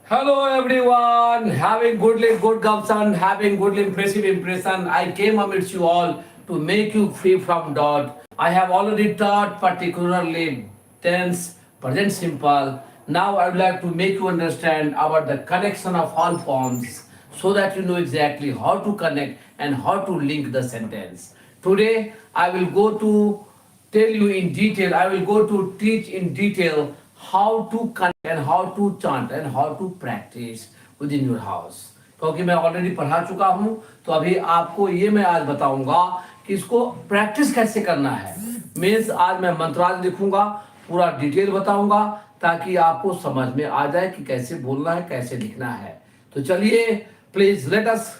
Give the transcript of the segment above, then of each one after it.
Hello everyone, having good concern, having good impressive impression. I came amidst you all to make you free from doubt. I have already taught particularly tense, present simple. Now I would like to make you understand about the connection of all forms so that you know exactly how to connect and how to link the sentence. Today I will go to tell you in detail, I will go to teach in detail how to connect and how to chant and how to practice within your house. क्योंकि मैं already पढ़ा चुका हूँ तो अभी आपको ये मैं आज बताऊंगा कि इसको प्रैक्टिस कैसे करना है. मीन्स आज मैं मंत्राज लिखूंगा, पूरा डिटेल बताऊंगा ताकि आपको समझ में आ जाए कि कैसे बोलना है, कैसे लिखना है. तो चलिए, please let us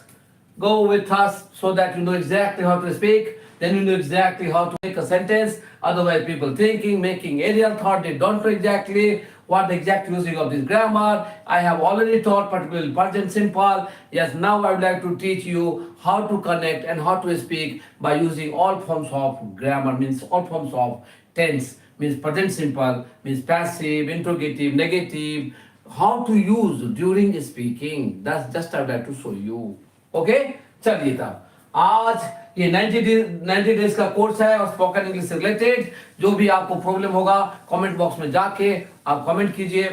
go with us so that you know exactly how to speak. Then you know exactly how to make a sentence. Otherwise, people thinking, making aerial thought, they don't know exactly what the exact using of this grammar. I have already taught particularly present simple. Yes, now I would like to teach you how to connect and how to speak by using all forms of grammar, means all forms of tense, means present simple, means passive, interrogative, negative, how to use during speaking. That's just I would like to show you. Okay, चलिए तब आज ये 90 days का course है और spoken English से related जो भी आपको प्रॉब्लम होगा कमेंट बॉक्स में जाके आप कमेंट कीजिए,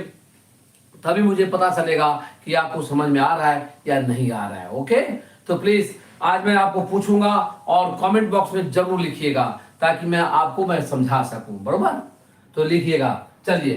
तभी मुझे पता चलेगा कि आपको समझ में आ रहा है या नहीं आ रहा है. ओके, तो प्लीज आज मैं आपको पूछूंगा और कमेंट बॉक्स में जरूर लिखिएगा ताकि मैं समझा सकूं. बरोबर, तो लिखिएगा. चलिए,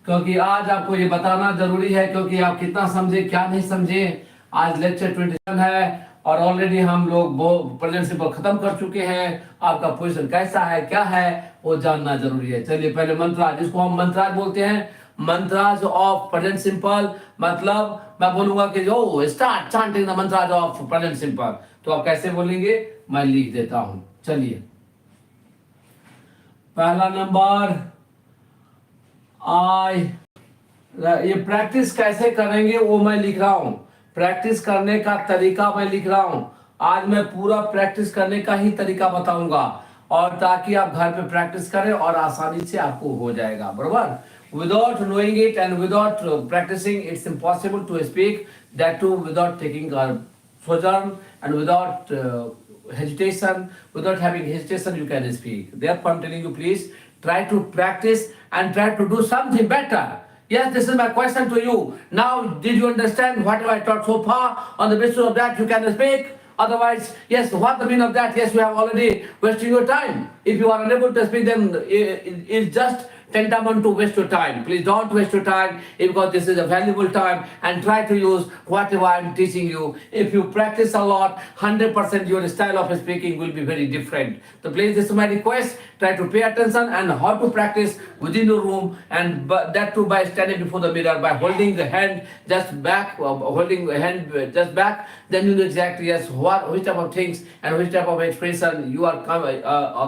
क्योंकि आज आपको ये बताना जरूरी है क्योंकि आप कितना समझे क्या नहीं समझे. आज लेक्चर 27 है और ऑलरेडी हम लोग प्रेजेंट सिंपल खत्म कर चुके हैं. आपका पोजीशन कैसा है क्या है वो जानना जरूरी है. चलिए पहले मंत्राज, जिसको हम मंत्राज बोलते हैं, मंत्राज ऑफ प्रेजेंट सिंपल. मतलब मैं बोलूंगा कि जो start chanting the mantras of present simple, तो आप कैसे बोलेंगे मैं लिख देता हूं. चलिए, पहला नंबर ये प्रैक्टिस कैसे करेंगे वो मैं लिख रहा हूं. प्रैक्टिस करने का तरीका मैं लिख रहा हूं. आज मैं पूरा प्रैक्टिस करने का ही तरीका बताऊंगा और ताकि आप घर पे प्रैक्टिस करें और आसानी से आपको हो जाएगा. बराबर, without knowing it and without practicing it's impossible to speak, that too without taking a sojourn and without hesitation. Without having hesitation you can speak. Therefore I'm telling you, please try to practice and try to do something better. Yes, this is my question to you. Now, did you understand what I taught so far? On the basis of that, you can speak. Otherwise, yes, what the meaning of that? Yes, you have already wasted your time. If you are unable to speak, then it's just tantamount to waste your time. Please don't waste your time because this is a valuable time and try to use whatever I am teaching you. If you practice a lot, 100% your style of speaking will be very different. So please, this is my request. Try to pay attention and how to practice within your room, and that too by standing before the mirror, by holding the hand just back, holding the hand just back. Then you know exactly yes which type of things and which type of expression you are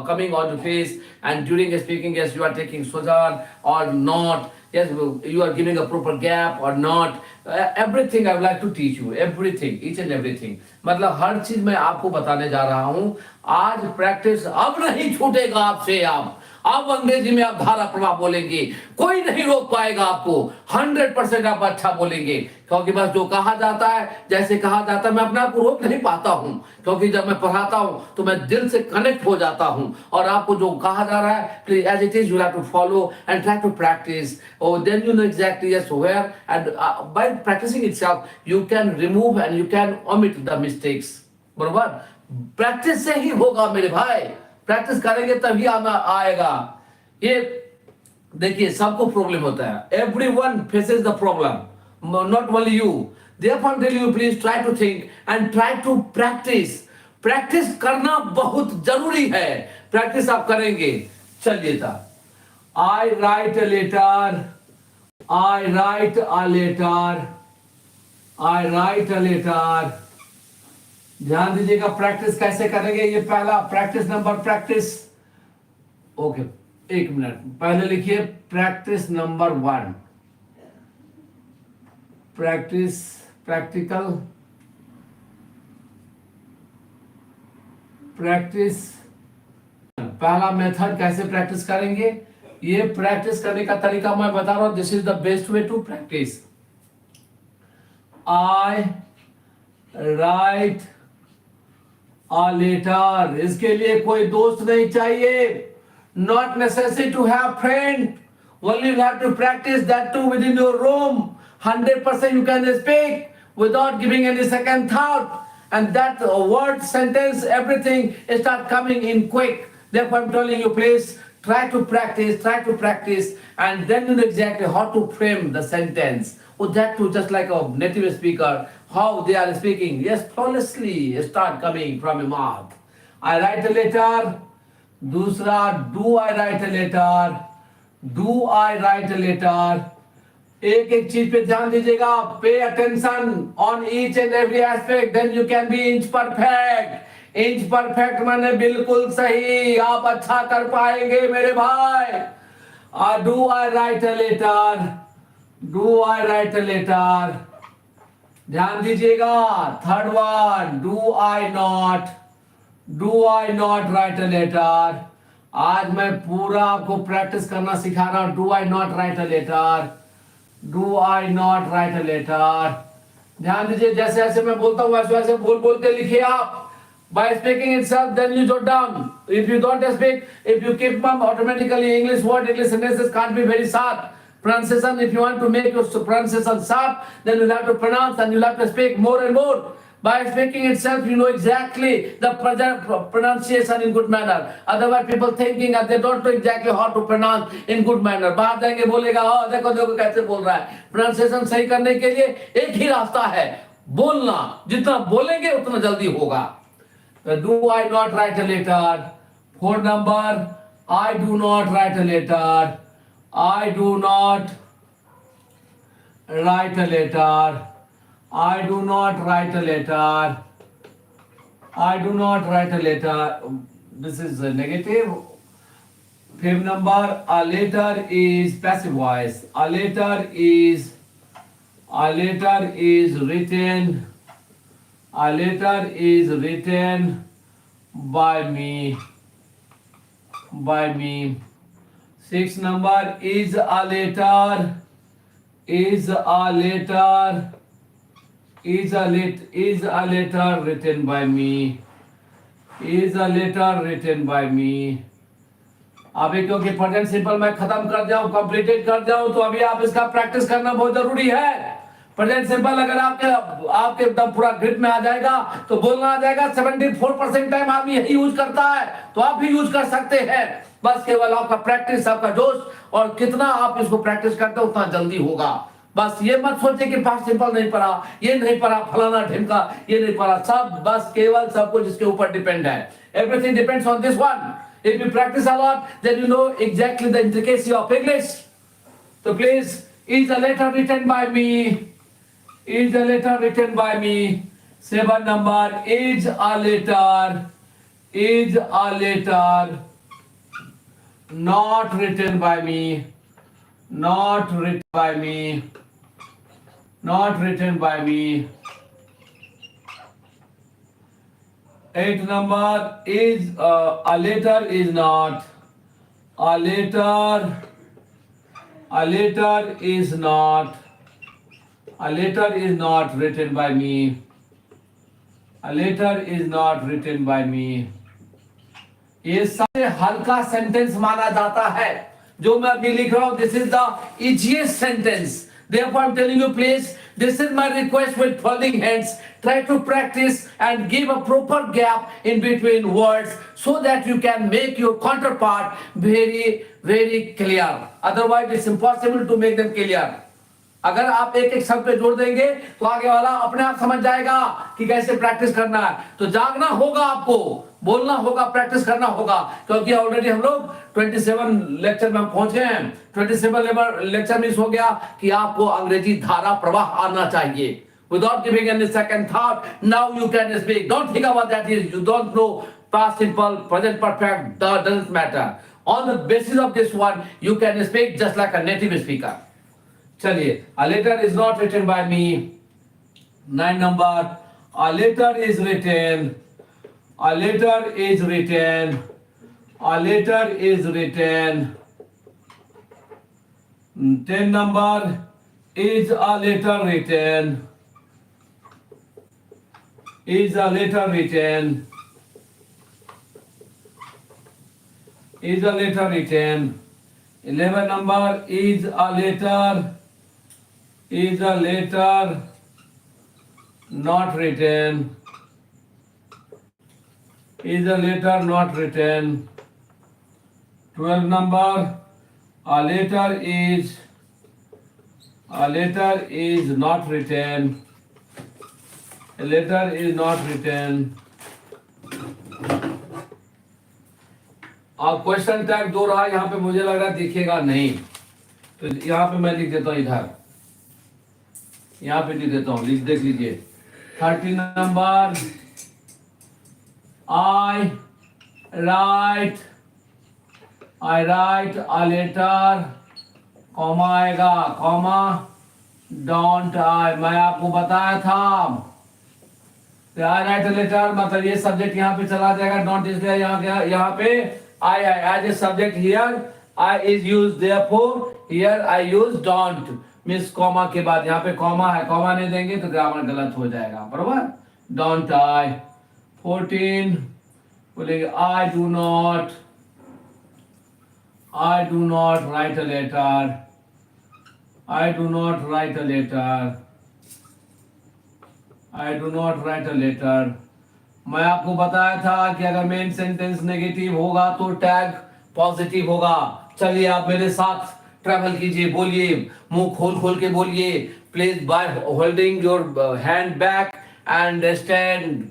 coming on the face, and during speaking, yes, you are taking sojourn or not. Yes, you are giving a proper gap or not. Everything I would like to teach you. Everything, each and everything. मतलब हर चीज मैं आपको बताने जा रहा हूं. आज practice अब नहीं छूटेगा आपसे. आप अब अंग्रेजी में आप धारा प्रभाव बोलेंगे, कोई नहीं रोक पाएगा आपको. 100% आप अच्छा बोलेंगे क्योंकि बस जो कहा जाता है, जैसे कहा जाता है, मैं अपने आप को रोक नहीं पाता हूं क्योंकि जब मैं पढ़ाता हूं तो मैं दिल से कनेक्ट हो जाता हूं. और आपको जो कहा जा रहा है, please as it is you have to follow and try to practise. और then you know exactly yes where, and by practising itself you can remove and you can omit the mistakes. बरोबर, practice से ही होगा मेरे भाई. Practice करेंगे तभी आएगा. ये देखिए, सबको प्रॉब्लम होता है. Everyone faces the problem, not only you. Therefore I'm telling you, please try to think and try to practice. Practice करना बहुत जरूरी है. प्रैक्टिस आप करेंगे. चलिए था, I write a letter, I write a letter, I write a letter. ध्यान दीजिएगा प्रैक्टिस कैसे करेंगे. ये पहला प्रैक्टिस नंबर, प्रैक्टिस. ओके, एक मिनट पहले लिखिए practice number 1. Practice, practical, practice. पहला मेथड कैसे प्रैक्टिस करेंगे, ये प्रैक्टिस करने का तरीका मैं बता रहा हूं. This is the best way to practice. I write a letter. इसके लिए कोई दोस्त नहीं चाहिए. Not necessary to have friend. Only you have to practice that too within your room. 100% you can speak without giving any second thought. And that word, sentence, everything start coming in quick. Therefore, I'm telling you, please try to practice, and then you know exactly how to frame the sentence. Oh, that too, just like a native speaker, how they are speaking. Yes, flawlessly start coming from your mouth. I write a letter. दूसरा, do I write a letter? Do I write a letter? एक एक चीज पे ध्यान दीजिएगा. Pay attention on each and every aspect, then you can be inch perfect. Inch perfect माने बिल्कुल सही. आप अच्छा कर पाएंगे मेरे भाई. Do I write a letter? Do I write a letter? ध्यान दीजिएगा. Third one, do I not? Do I not write a letter? आज मैं पूरा आपको प्रैक्टिस करना सिखा रहा हूं. Do I not write a letter? Do I not write a letter? ध्यान दीजिए, जैसे जैसे मैं बोलता हूं वैसे वैसे बोल बोल के लिखिए आप. By speaking itself, then you jot down. If you don't speak, if you keep mum, automatically English word, English sentences can't be very sharp. Pronunciation, if you want to make your pronunciation sharp, then you'll have to pronounce and you'll have to speak more and more. By speaking itself, you know exactly the pronunciation in good manner. Otherwise, people thinking that they don't know exactly how to pronounce in good manner. बाहर जाएंगे बोलेगा, हाँ देखो देखो कैसे बोल रहा है. Pronunciation सही करने के लिए एक ही रास्ता है, बोलना. जितना बोलेंगे उतना जल्दी होगा. Do I not write a letter? Fourth number, I do not write a letter. I do not write a letter. I do not write a letter. I do not write a letter. This is a negative. Fifth number, a letter is passive voice. A letter is written. A letter is written by me. By me. Sixth number, is a letter. Is a letter. Is a letter written by me. Is a letter written by me. अभी क्योंकि present simple मैं खत्म कर जाऊं, completed कर जाऊं, तो अभी आप इसका प्रैक्टिस करना बहुत जरूरी है. प्रेजेंट सिंपल अगर आपके एकदम पूरा ग्रिप में आ जाएगा तो बोलना आ जाएगा. 74% टाइम आदमी यही यूज करता है, तो आप भी यूज कर सकते हैं. बस केवल आपका प्रैक्टिस, आपका जोश, और कितना आप इसको प्रैक्टिस करते हो उतना जल्दी होगा. बस ये मत सोचे कि पास्ट सिंपल नहीं पढ़ा, ये नहीं पढ़ा, फलाना ढिमका, ये नहीं पढ़ा. सब बस केवल सब कुछ इसके ऊपर डिपेंड है. Everything depends on this one. If you practice a lot, then you know exactly the intricacy of English. So please, is a letter written by me? Is a letter written by me? Seven number, is a letter not written by me? Not written by me. Not written by me. Eighth number, is a letter is not. A letter is not. A letter is not written by me. A letter is not written by me. ये सबसे हल्का sentence माना जाता है जो मैं अभी लिख रहा हूं. This is the easiest sentence. Therefore, I'm telling you, please, this is my request with folding hands. Try to practice and give a proper gap in between words so that you can make your counterpart very, very clear. Otherwise, it's impossible to make them clear. अगर आप एक एक शब्द पे जोड़ देंगे तो आगे वाला अपने आप समझ जाएगा कि कैसे प्रैक्टिस करना है. तो जागना होगा, आपको बोलना होगा, प्रैक्टिस करना होगा, क्योंकि ऑलरेडी हम लोग 27 लेक्चर में पहुंचे हैं. 27 लेक्चर मिस हो गया कि आपको अंग्रेजी धारा प्रवाह आना चाहिए. Without giving any second thought, now you can speak. Don't think about that. You don't know past simple, present perfect, doesn't matter. On the basis of this one, you can speak just like a native speaker. चलिए, a letter is not written by me. 9 number, a letter is written. A letter is written. A letter is written. 10 number, is a letter written. is a letter written, is a letter written. 11 number, is a letter not written, is a letter not written. 12 number, a letter is not written, a letter is not written. अब question tag 2 रहा, यहाँ पे मुझे लग रहा है दिखेगा नहीं, तो यहाँ पे मैं लिख देता हूँ, इधर यहाँ पे लिख देता हूँ, देख लीजिए 13 number, I write a letter, comma आएगा, कॉमा don't I, मैं आपको बताया था I write a letter, मतलब ये सब्जेक्ट यहाँ पे चला जाएगा, don't इसलिए यहाँ पे I as a subject here, I is used, therefore here I use don't, means comma के बाद यहाँ पे कॉमा है, कॉमा नहीं देंगे तो ग्रामर गलत हो जाएगा, बरोबर. don't I. 14 बोलेंगे I do not write a letter, I do not write a letter, I do not write a letter. मैं आपको बताया था कि अगर मेन सेंटेंस नेगेटिव होगा तो टैग पॉजिटिव होगा. चलिए आप मेरे साथ ट्रैवल कीजिए, बोलिए, मुंह खोल के बोलिए, please by holding your hand back and stand,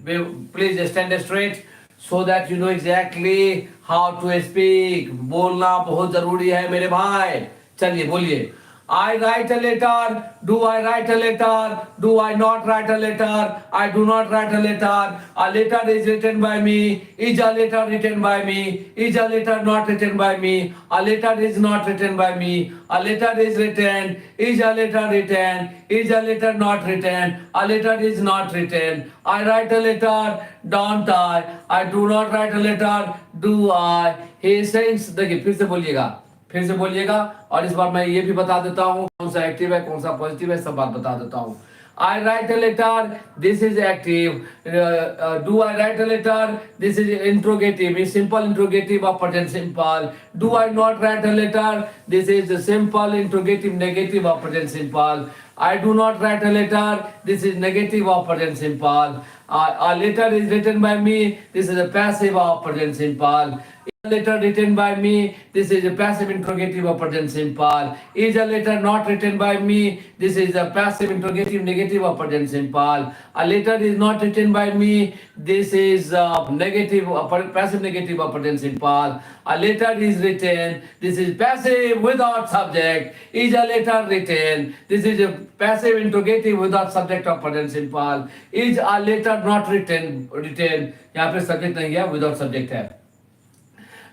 please stand straight so that you know exactly how to speak. बोलना बहुत जरूरी है मेरे भाई. चलिए बोलिए. I write a letter. Do I write a letter? Do I not write a letter? I do not write a letter. A letter is written by me. Is a letter written by me? Is a letter not written by me? A letter is not written by me. A letter is written. Is a letter written? Is a letter not written? A letter is not written. I write a letter. Don't I? I do not write a letter. Do I? He says, देखिए फिर से बोलिएगा, फिर से बोलिएगा, और इस बार मैं ये भी बता देता हूँ कौन सा एक्टिव है कौन सा पॉजिटिव है, सब बात बता देता हूँ. I write a letter, this is active. Do I write a letter? This is interrogative, is simple interrogative of present simple. Do I not write a letter? This is the simple interrogative negative of present simple. I do not write a letter. This is negative of present simple. A letter is written by me. This is a passive of present simple. A letter written by me. This is a passive interrogative of present simple. Is a letter not written by me? This is a passive interrogative negative of present simple. A letter is not written by me. This is negative, passive negative of present simple. A letter is written. This is passive without subject. Is a letter written? This is a passive interrogative without subject of present simple. Is a letter not written? यहाँ पे subject नहीं है, without subject है.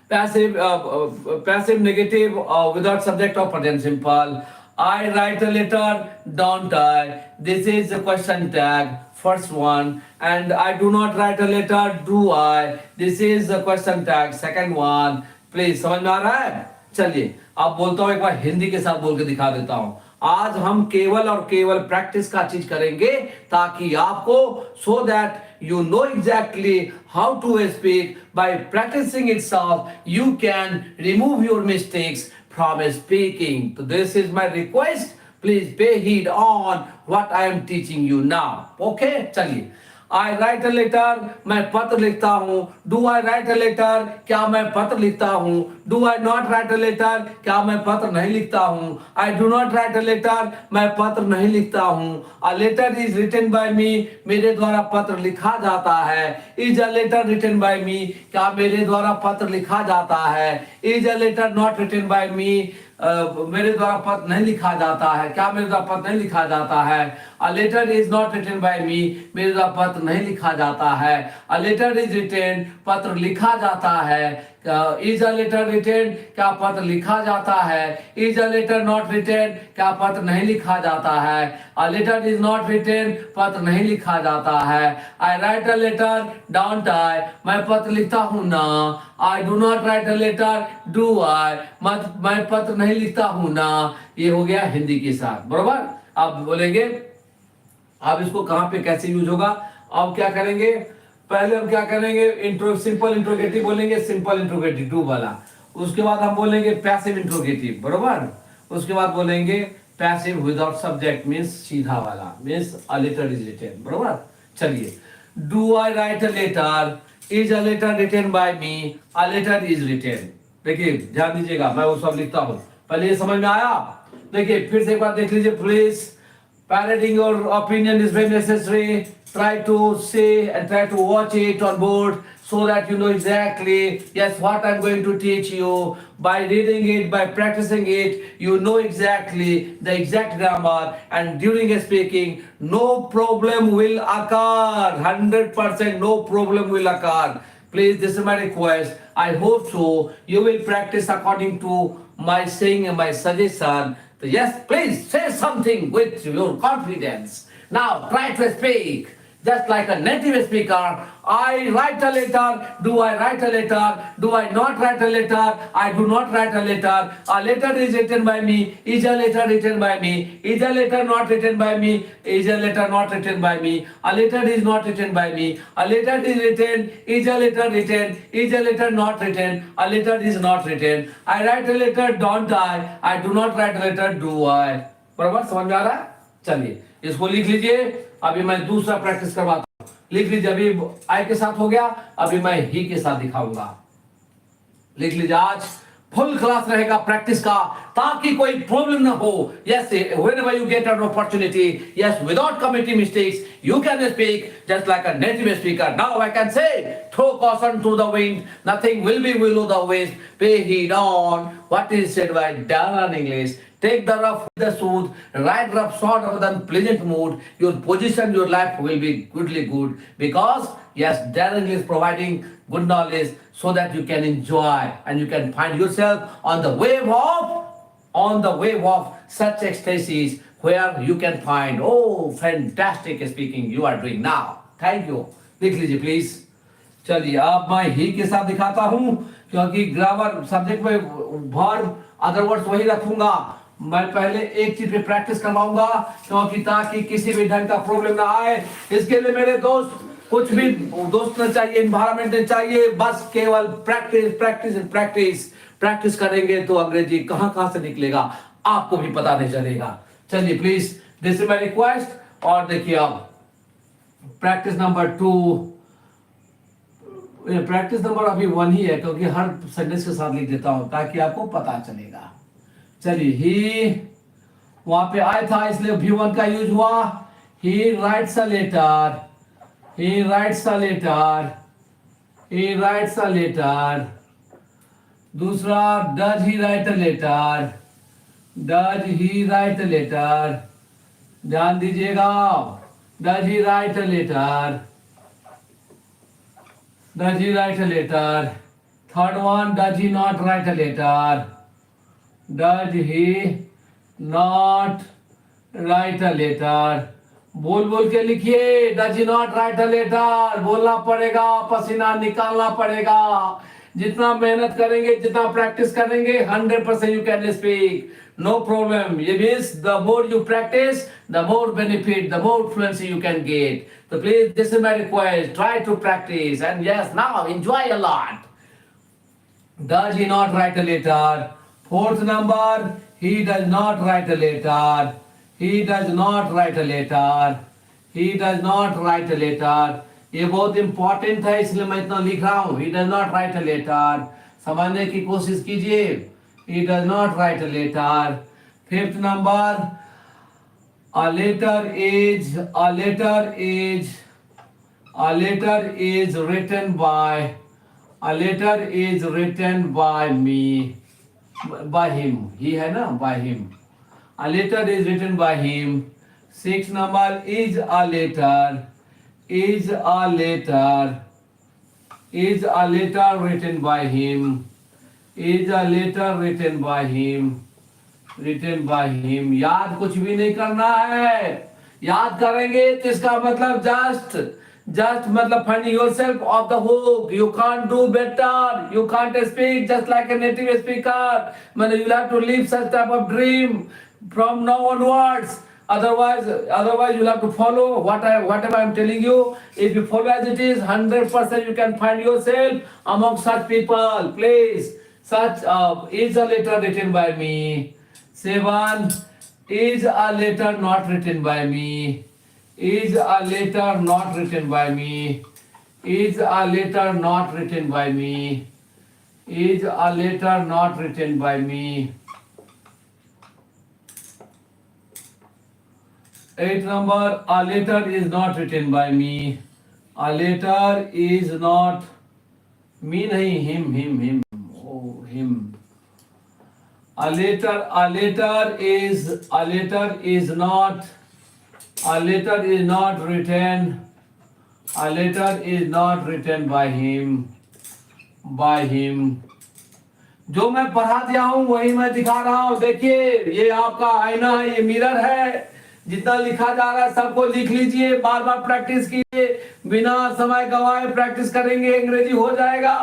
Passive negative without subject of present simple. I write a letter, don't I? This is the question tag, first one. And I do not write a letter, do I? This is the question tag, second one. Please, समझ में आ रहा है? चलिए अब बोलता हूँ, एक बार हिंदी के साथ बोल के दिखा देता हूँ. आज हम केवल और केवल प्रैक्टिस का चीज करेंगे ताकि आपको so that you know exactly how to speak. By practicing itself, you can remove your mistakes from speaking. So this is my request. Please pay heed on what I am teaching you now. Okay? चलिए. I write a letter, मैं पत्र लिखता हूँ. Do I write a letter? क्या मैं पत्र लिखता हूँ? Do I not write a letter? क्या मैं पत्र नहीं लिखता हूँ? I do not write a letter, मैं पत्र नहीं लिखता हूँ. A letter is written by me, मेरे द्वारा पत्र लिखा जाता है. Is a letter written by me? क्या मेरे द्वारा पत्र लिखा जाता है? Is a letter not written by me? मेरे द्वारा पत्र नहीं लिखा जाता है. क्या मेरे द्वारा पत्र नहीं लिखा जाता है? A letter is not written by me. मेरे द्वारा पत्र नहीं लिखा जाता है. A letter is written, पत्र लिखा जाता है. Is a letter written? क्या पत्र लिखा जाता है? Is a letter not written? क्या पत्र नहीं लिखा जाता है? A letter is not written, पत्र नहीं लिखा जाता है. I write a letter, don't I? मैं पत्र लिखता हूँ ना. I do not write a letter, do I? मैं पत्र नहीं लिखता हूँ ना. ये हो गया हिंदी के साथ, बरोबर. अब बोलेंगे अब इसको कहाँ पे कैसे यूज होगा, अब क्या करेंगे, पहले हम क्या करेंगे, सिंपल इंट्रोगेटिव बोलेंगे, सिंपल इंट्रोगेटिव टू वाला। उसके बाद हम बोलेंगे पैसिव इंट्रोगेटिव, बरोबर। उसके बाद बोलेंगे पैसिव विदाउट सब्जेक्ट, मींस सीधा वाला, means a letter is written, बरोबर। चलिए, do I write a letter, is a letter written by me, a letter is written. देखिए ध्यान दीजिएगा, मैं वो सब लिखता हूं, पहले ये समझ में आया। देखिए फिर से एक बार देख लीजिए please. Parroting your opinion is very necessary. Try to say and try to watch it on board so that you know exactly, yes, what I'm going to teach you. By reading it, by practicing it, you know exactly the exact grammar, and during speaking, no problem will occur. 100% no problem will occur. Please, this is my request. I hope so. You will practice according to my saying and my suggestion. So yes, please say something with your confidence. Now try to speak just like a native speaker. I write a letter. Do I write a letter? Do I not write a letter? I do not write a letter. A letter is written by me. Is a letter written by me? Is a letter not written by me? Is a letter not written by me? A letter is not written by me. A letter is written. Is a letter written? Is a letter not written? A letter is not written. I write a letter, don't I? I do not write a letter, do I? बराबर समझ में आ रहा है? चलिए इसको लिख लीजिए। अभी मैं दूसरा प्रैक्टिस करवाता हूं, लिख लीजिए। अभी आई के साथ हो गया, अभी मैं ही के साथ दिखाऊंगा। लिख लीजिए, आज फुल क्लास रहेगा प्रैक्टिस का, ताकि कोई प्रॉब्लम ना हो। Yes, whenever you get an opportunity, yes, without committing mistakes, you can speak just like a native speaker. Now I can say, throw caution to the wind, nothing will be below the waist, pay heed on what is said by Darren English. Take the rough with the smooth, ride rough short of the pleasant mood. Your position, your life will be goodly good, because yes, Darren is providing good knowledge so that you can enjoy and you can find yourself on the wave of such ecstasies where you can find, oh, fantastic speaking you are doing now. Thank you. लिख लीजिए please. चलिए अब मैं ही के साथ दिखाता हूं, क्योंकि ग्रामर सब्जेक्ट में वर्ब अदर वर्ड्स वही रखूंगा। मैं पहले एक चीज पे प्रैक्टिस करवाऊंगा, क्योंकि ताकि किसी भी ढंग का प्रॉब्लम ना आए। इसके लिए मेरे दोस्त, कुछ भी दोस्त न चाहिए, इन्वायरमेंट नहीं चाहिए, बस केवल प्रैक्टिस प्रैक्टिस प्रैक्टिस प्रैक्टिस करेंगे तो अंग्रेजी कहां से निकलेगा आपको भी पता नहीं चलेगा। चलिए please, this is my request. और देखिए अब प्रैक्टिस नंबर 2, प्रैक्टिस नंबर अभी 1 ही है, क्योंकि हर सेंटेंस के साथ लिख देता हूं ताकि आपको पता चलेगा। चलिए, ही वहां पे आया था इसलिए V1 का यूज हुआ। He writes a letter, he writes a letter, he writes a letter. दूसरा, does he write a letter, does he write a letter. ध्यान दीजिएगा, does he write a letter, does he write a letter. Third one, does he not write a letter, does he not write a letter. बोल बोल के लिखिए, does he not write a letter, बोलना पड़ेगा, पसीना निकालना पड़ेगा। जितना मेहनत करेंगे, जितना प्रैक्टिस करेंगे, 100% you can speak, no problem. ये means the more you practise, the more benefit, the more fluency you can get. तो please, this is my request, try to practise and yes, now enjoy a lot. Does he not write a letter? Fourth number, he does not write a letter. He does not write a letter. He does not write a letter. ये बहुत important है, इसलिए मैं इतना लिख रहा हूं। He does not write a letter. समझने की कोशिश कीजिए। He does not write a letter. Fifth number, a letter is written by. A letter is written by me, by him. ही है ना, by him. A letter is written by him. Sixth number, is a letter. Is a letter. Is a letter written by him. Is a letter written by him. Written by him. याद कुछ भी नहीं करना है। याद करेंगे तो इसका मतलब just मतलब finding yourself off the hook. You can't do better. You can't speak just like a native speaker. Man, you'll have to live such type of dream from now onwards. Otherwise you'll have to follow whatever I'm telling you. If you follow as it is, 100% you can find yourself among such people. Please, such is a letter written by me. 7 is a letter not written by me. Is a letter not written by me. Is a letter not written by me. Is a letter not written by me. 8 number, a letter is not written by me. A letter is not, me nahi, him. Oh, him. A letter is not, a letter is not written. A letter is not written by him. By him. जो मैं पढ़ा दिया हूं वही मैं दिखा रहा हूं. देखिए, ये आपका आईना है, ये मिरर है. जितना लिखा जा रहा है सबको लिख लीजिए, बार बार प्रैक्टिस कीजिए, बिना समय गवाए प्रैक्टिस करेंगे, अंग्रेजी हो जाएगा.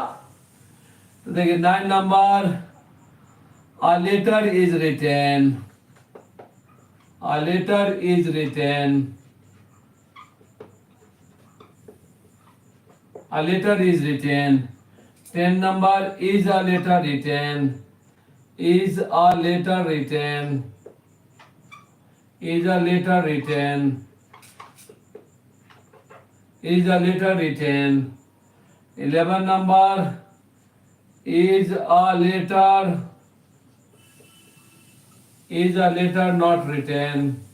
तो देखिए 9 number, a letter is written. A letter is written. A letter is written. 10 number, is a letter written. Is a letter written. Is a letter written. Is a letter written. 11 number, is a letter. Is a letter not written.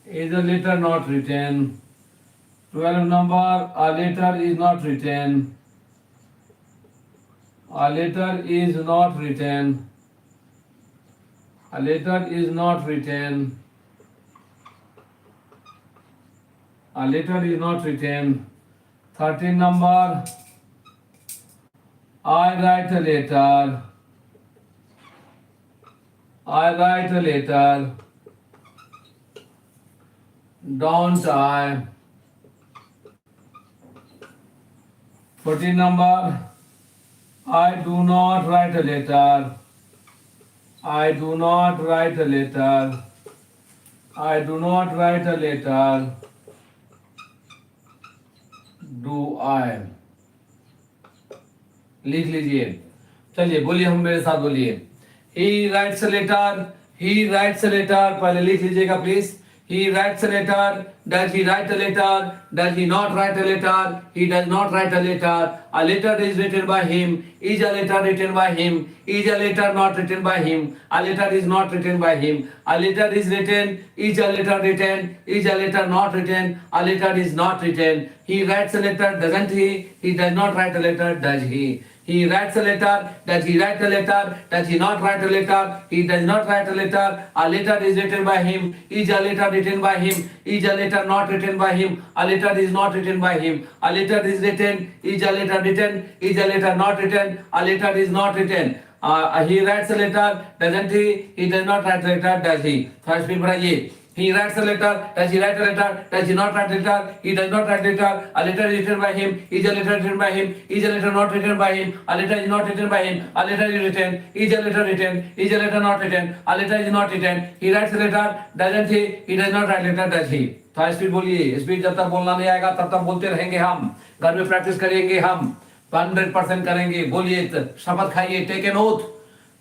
Is a letter not written. 12 number, a letter is not written. A letter is not written. A letter is not written. A letter is not written. 13 number, I write a letter. I write a letter. Don't I? 14 number, I do not write a letter. I do not write a letter. I do not write a letter. Do I? लिख लीजिए. चलिए बोलिए, हम मेरे साथ बोलिए. He writes a letter. He writes a letter. पहले लिख लीजिएगा please. He writes a letter. Does he write a letter? Does he not write a letter? He does not write a letter. A letter is written by him. Is a letter written by him? Is a letter not written by him? A letter is not written by him. A letter is written. Is a letter written? Is a letter not written? A letter is not written. He writes a letter, doesn't he? He does not write a letter, does he? He writes a letter. Does he write a letter? Does he not write a letter? He does not write a letter. A letter is written by him. Is a letter written by him? Is a letter not written by him? A letter is not written by him. A letter is written. Is a letter written? Is a letter not written? A letter is not written. He writes a letter, doesn't he? He does not write a letter, does he? First speed बढ़ाइए. He writes a letter. Does he write a letter? Does he not write a letter? He does not write a letter. A letter is written by him. Is a letter written by him? Is a letter not written by him? A letter is not written by him. A letter is written. Is a letter written? Is a letter not written? A letter is not written. He writes a letter. Doesn't he? He does not write a letter. Does he? तो speed बोलिए. Speed जब तक बोलना नहीं आएगा तब तक बोलते रहेंगे हम. घर में प्रैक्टिस करेंगे हम. 100% करेंगे. बोलिए, शपथ खाइए. Take an oath.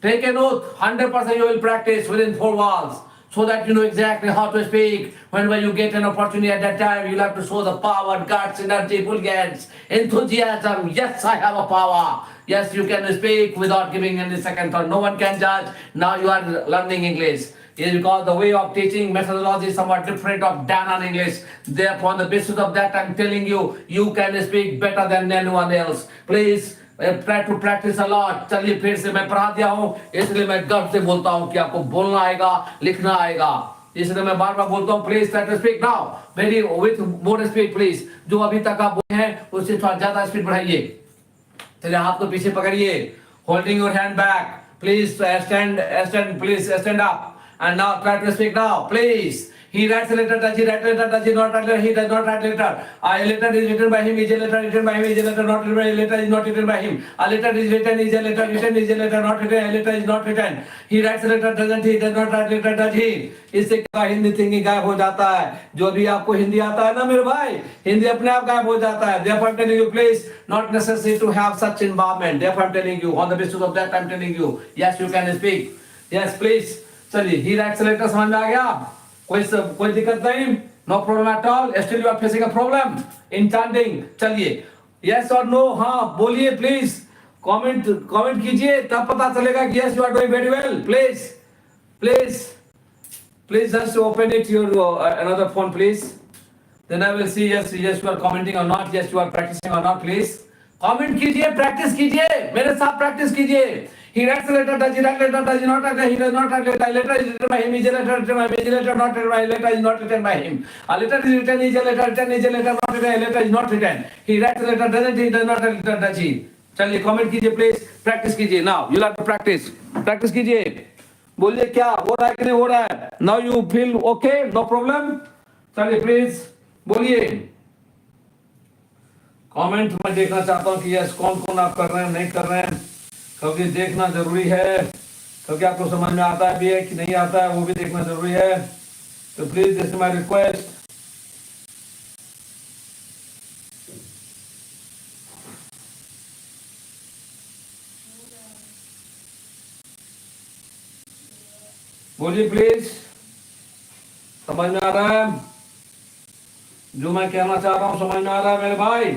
Take an oath. 100% you will practice within 4 walls. So that you know exactly how to speak. Whenever you get an opportunity at that time, you'll have to show the power, guts, energy, brilliance, enthusiasm. Yes, I have a power. Yes, you can speak without giving any second thought. No one can judge. Now you are learning English. It is because the way of teaching methodology is somewhat different of Dan on English. Therefore, on the basis of that, I'm telling you, you can speak better than anyone else. Please. Try to practice a lot. चलिए फिर से मैं पढ़ा दिया हूँ, इसलिए मैं गर्व से बोलता हूँ कि आपको बोलना आएगा, लिखना आएगा. इसलिए मैं बार बार बोलता हूँ, please try to speak now, very with more speed please. जो अभी तक आप बोले हैं उससे थोड़ा ज्यादा स्पीड बढ़ाइए. चलिए हाथ को पीछे पकड़िए, holding your hand back. Please stand, please stand up. And now try to speak now, please. He writes a letter. Does he write a letter? Does he not write a letter? He does not write a letter. A letter is written by him. Is a letter written by him? Is a letter not written by him? A letter is not written by him. A letter is written. Is a letter written? Is a letter not written? A letter is not written. He writes a letter. Doesn't he? Does not write a letter. Does he? इससे क्या Hindi thinking गायब हो जाता है. जो भी आपको हिंदी आता है ना मेरे भाई, हिंदी अपने आप गायब हो जाता है. Therefore I'm telling you, please, not necessary to have such environment. Therefore I'm telling you, on the basis of that I'm telling you, yes you can speak. Yes please. चलिए, he writes a letter समझ में आ गया? कोई दिक्कत नहीं? No problem at all. Still you are facing a problem in chanting. चलिए, yes or no? हाँ बोलिए please. कमेंट कीजिए, तब पता चलेगा कि yes you are doing very well. Please just open it your another phone please. Then I will see yes you are commenting or not, yes you are practicing or not. Please comment कीजिए, practice कीजिए, मेरे साथ practice कीजिए. He writes a letter. Does he write a letter? Does he not write a letter? He does not write a letter. A letter is written by him. Is a letter written by him? Is a letter not written by him? A letter is not written by him. A letter is written. Is a letter written? Is a letter not written? A letter is not written. He writes a letter. Doesn't he? Does not write a letter. Does he? चलिए comment कीजिए please. Practice कीजिए. Now you have to practice. Practice कीजिए. बोलिए क्या हो रहा है कि नहीं हो रहा है. Now you feel okay? No problem. चलिए please बोलिए. कमेंट मैं देखना चाहता हूँ कि यस कौन कौन आप कर रहे हैं नहीं कर रहे हैं, क्योंकि देखना जरूरी है, क्योंकि आपको समझ में आता है भी है कि नहीं आता है वो भी देखना जरूरी है. तो please this is my request. बोलिए प्लीज, समझ में आ रहा है जो मैं कहना चाह रहा हूं? समझ में आ रहा है मेरे भाई?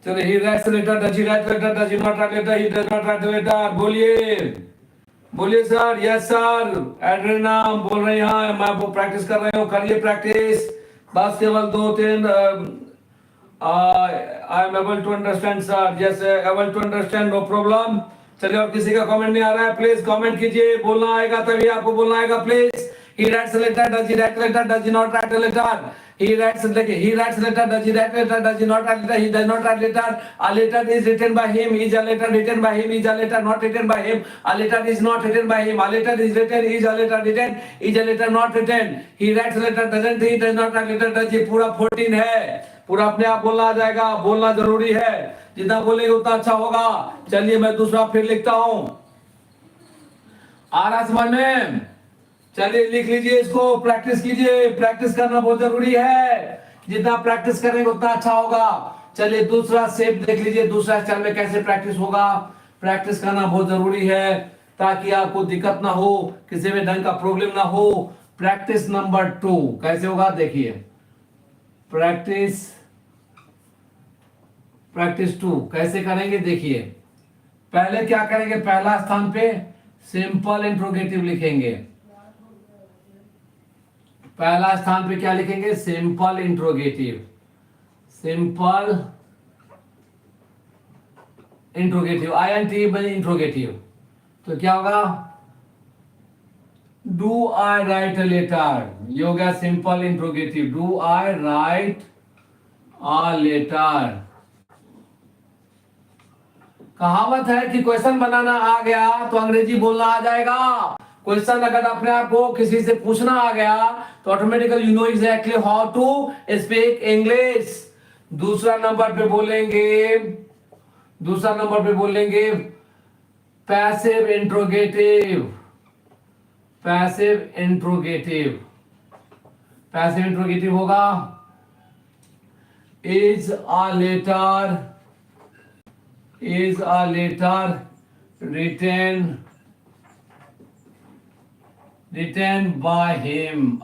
चलिए, he writes a letter. Does he write a letter? Does he not write a letter? He does not write a letter. बोलिए सर. Yes sir. एड्रेना बोल रहे हैं, मैं वो प्रैक्टिस कर रहे हूँ. करिए प्रैक्टिस. बस केवल 2-3 I am able to understand sir. Yes able to understand, no problem. चलिए, और किसी का कमेंट नहीं आ रहा है, प्लीज कमेंट कीजिए. बोलना आएगा तभी आपको बोलना आएगा. Please. He writes a letter. Does he write a letter? Does he not write a letter? He writes a letter. Does he write a letter? Does he not write a letter? He does not write a letter. A letter is written by him. Is a letter written by him? Is a letter not written by him? A letter is not written by him. A letter is written. Is a letter written? Is a letter not written? He writes a letter. Doesn't he? Does not write a letter. Does he? पूरा 14 है. पूरा अपने आप बोलना आ जाएगा. बोलना जरूरी है. जितना बोलेंगे उतना अच्छा होगा. चलिए, मैं दूसरा फिर लिखता हूँ. आ रहा समझ में? चलिए लिख लीजिए इसको. प्रैक्टिस कीजिए. प्रैक्टिस करना बहुत जरूरी है. जितना प्रैक्टिस करेंगे उतना अच्छा होगा. चलिए, दूसरा शेप देख लीजिए. दूसरा स्टाइल में कैसे प्रैक्टिस होगा. प्रैक्टिस करना बहुत जरूरी है ताकि आपको दिक्कत ना हो, किसी में ढंग का प्रॉब्लम ना हो. प्रैक्टिस नंबर 2 कैसे होगा देखिए. प्रैक्टिस 2 कैसे करेंगे देखिए. पहले क्या करेंगे, पहला स्थान पे सिंपल इंट्रोगेटिव लिखेंगे. पहला स्थान पे क्या लिखेंगे, simple interrogative. Simple interrogative, INT बने इंट्रोगेटिव. तो क्या होगा, do I write a letter. ये हो गया simple interrogative. Do I write a letter. कहावत है कि क्वेश्चन बनाना आ गया तो अंग्रेजी बोलना आ जाएगा. क्वेश्चन अगर अपने आप को किसी से पूछना आ गया तो automatically you know exactly how to speak English. दूसरा नंबर पे बोलेंगे पैसिव इंट्रोगेटिव. पैसिव इंट्रोगेटिव होगा is a letter written by him.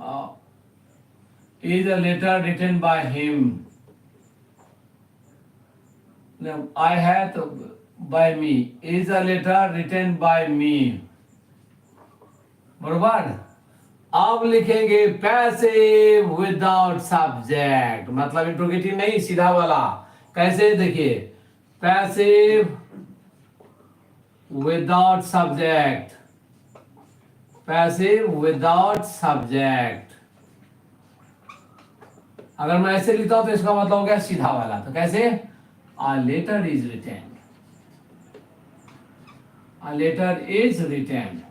Is a letter written by him. Now, I had by me. Is a letter written by me. बरोबर. अब लिखेंगे passive without subject, मतलब interrogative नहीं, सीधा वाला. कैसे देखिए, passive without subject. Passive without subject. अगर मैं ऐसे लिखता हूं तो इसका मतलब हो गया सीधा वाला. तो कैसे, a letter is written. A letter is written.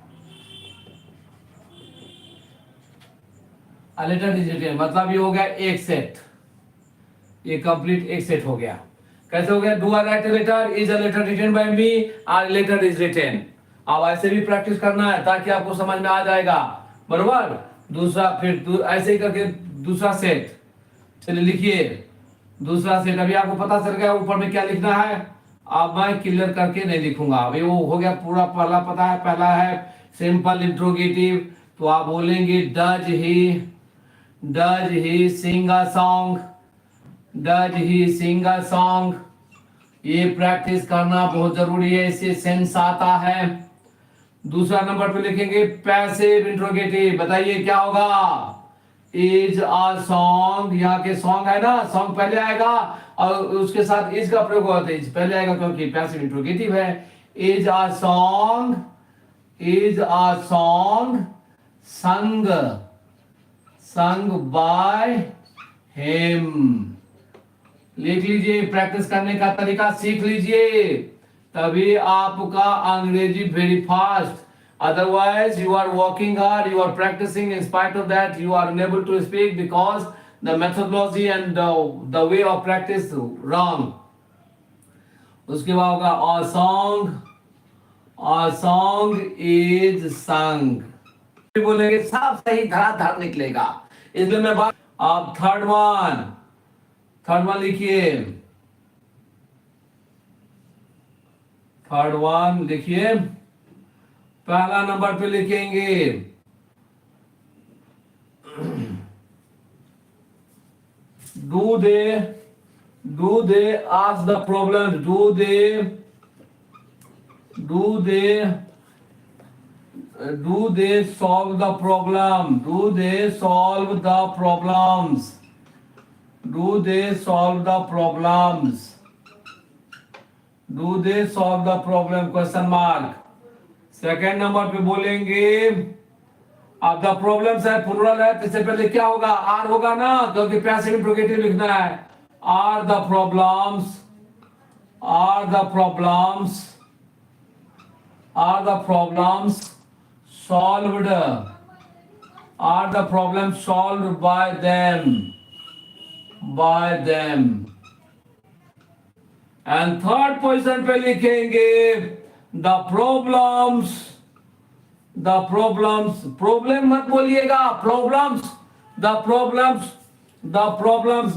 A letter is written मतलब ये हो गया एक सेट, ये कंप्लीट एक सेट हो गया. कैसे हो गया? Do I write a letter, is a letter written by me, or letter is written. अब ऐसे भी प्रैक्टिस करना है ताकि आपको समझ में आ जाएगा. बरोबर. दूसरा फिर ऐसे ही करके दूसरा सेट. चलिए लिखिए दूसरा सेट. अभी आपको पता चल गया ऊपर में क्या लिखना है. अब मैं क्लियर करके नहीं लिखूंगा. अभी वो हो गया पूरा. पहला पता है, पहला है सिंपल इंट्रोगेटिव. तो आप बोलेंगे does he sing a song, does he sing a song. ये प्रैक्टिस करना बहुत जरूरी है, इससे सेंस आता है. दूसरा नंबर पे लिखेंगे पैसिव इंट्रोगेटिव. बताइए क्या होगा. इज अ सॉन्ग, यहाँ के सॉन्ग है ना, सॉन्ग पहले आएगा और उसके साथ इज का प्रयोग होता है. इज पहले आएगा क्योंकि पैसिव इंट्रोगेटिव है. Is a song, is a song संग, संग बाय हिम. लिख लीजिए. प्रैक्टिस करने का तरीका सीख लीजिए, तभी आपका अंग्रेजी very fast. Otherwise, you are working hard, you are practicing. In spite of that, you are unable to speak because the methodology and the way of practice wrong. उसके बाद होगा a song is sung. बोलेंगे सब सही धड़ाधड़ निकलेगा. इसलिए मैं बात. अब थर्ड वन लिखिए. थर्ड वन लिखिए. पहला नंबर पे लिखेंगे do they ask the problem, do they solve the problem, do they solve the problems, do they solve the problems, do they solve the problem question mark. Second number पे बोलेंगे अब the problems है plural है, इससे पहले क्या होगा? Are होगा ना, क्योंकि पैसिव इंट्रोगेटिव लिखना है. Are the problems, are the problems, are the problems solved, are the problems solved by them. And third position पे लिखेंगे The problems, problem मत बोलिएगा, problems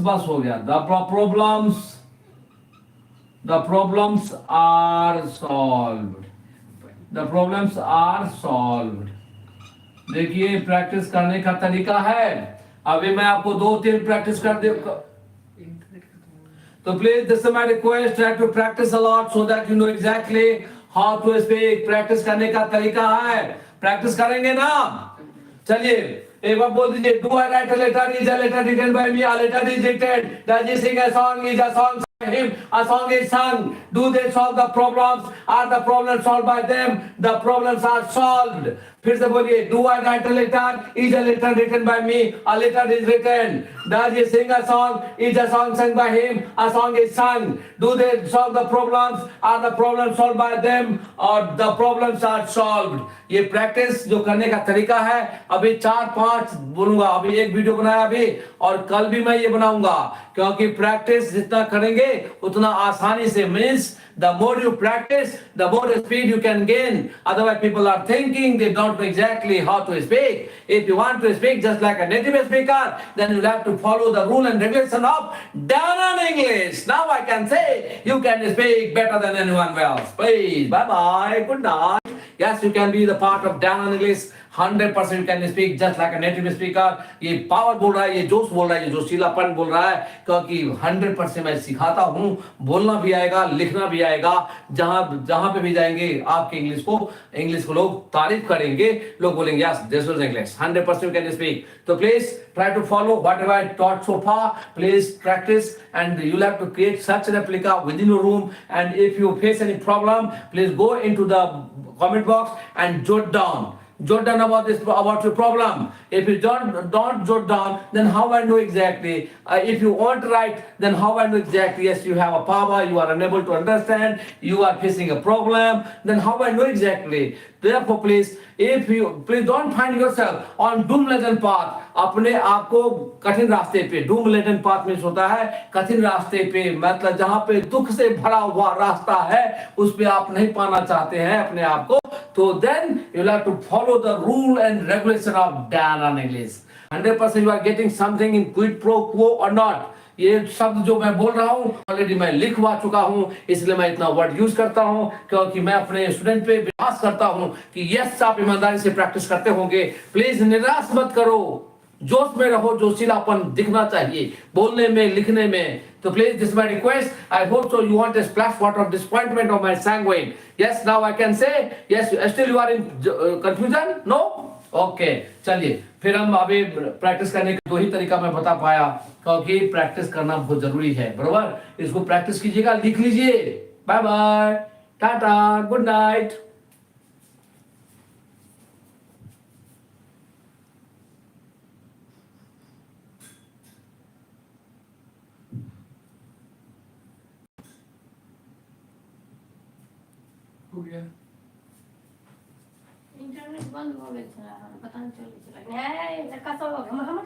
बस हो गया. The problems are solved, the problems are solved. देखिए practice करने का तरीका है. अभी मैं आपको 2-3 प्रैक्टिस कर दे. तो please this is my request, try to practice a lot so that you know exactly how to speak. Practice करने का तरीका है. प्रैक्टिस करेंगे ना. चलिए एक बार बोल दीजिए. Do I write a letter, is a letter written by me, a letter is written. Does he sing a song, is a song him, a song is sung. Do they solve the problems? Are the problems solved by them? The problems are solved. फिर से बोलिए. Do I write a letter? Is a letter written by me? A letter is written. Does he sing a song? Is a song sung by him? A song is sung. Do they solve the problems? Are the problems solved by them? Or the problems are solved? ये practice जो करने का तरीका है. अभी 4-5 बोलूंगा. अभी एक वीडियो बनाया अभी, और कल भी मैं ये बनाऊंगा, क्योंकि प्रैक्टिस जितना करेंगे उतना आसानी से. Means the more you practice, the more speed you can gain. Otherwise people are thinking they don't know exactly how to speak. If you want to speak just like a native speaker, then you'll have to follow the rule and regulation of Down English. Now I can say you can speak better than anyone else. Please, bye bye, good night. Yes, you can be the part of Down English. 100% you can speak just like a native speaker. ये power बोल रहा है, ये जोश बोल रहा है, ये जोशीलापन बोल रहा है, क्योंकि 100% मैं सिखाता हूँ. बोलना भी आएगा, लिखना भी आएगा. जहां पे भी जाएंगे आपके इंग्लिश को लोग तारीफ करेंगे. लोग बोलेंगे yes this was English. 100% you can speak. So please try to follow whatever I taught so far. Please practice, and you'll have to create such a replica within your room. And if you face any problem, please go into the comment box and jot down. jot down about this, about your problem. If you don't jot down, then how I know exactly? If you won't write, then how I know exactly? Yes, you have a power, you are unable to understand, you are facing a problem, then how I know exactly? Therefore, please, if you please don't find yourself on doom laden path. अपने आप को कठिन रास्ते पे, Doom laden path में होता है कठिन रास्ते पे, मतलब जहां पे दुख से भरा हुआ रास्ता है, उस पे आप नहीं पाना चाहते हैं अपने आप को, तो then you'll have to follow the rule and regulation of Dan on English. 100% you are getting something in quid pro quo or not. ये शब्द जो मैं बोल रहा हूँ ऑलरेडी मैं लिखवा चुका हूँ, इसलिए मैं इतना वर्ड यूज करता हूँ, क्योंकि मैं अपने स्टूडेंट पे विश्वास करता हूँ कि यस आप ईमानदारी से प्रैक्टिस करते होंगे. प्लीज निराश मत करो, जोश में रहो, जोशीलापन दिखना चाहिए बोलने में, लिखने में. तो please this my request. I hope so you want a splash water of disappointment of my sanguine. Yes, now I can say yes. Still you are in confusion? No? Okay, चलिए फिर हम अभी प्रैक्टिस करने का दो ही तरीका मैं बता पाया, क्योंकि प्रैक्टिस करना बहुत जरूरी है. बरोबर, इसको प्रैक्टिस कीजिएगा, लिख लीजिए. Bye bye, tata, good night. हो गया. इंटरनेट बंद हो गया था, पता नहीं चल रहा है लड़का सब हम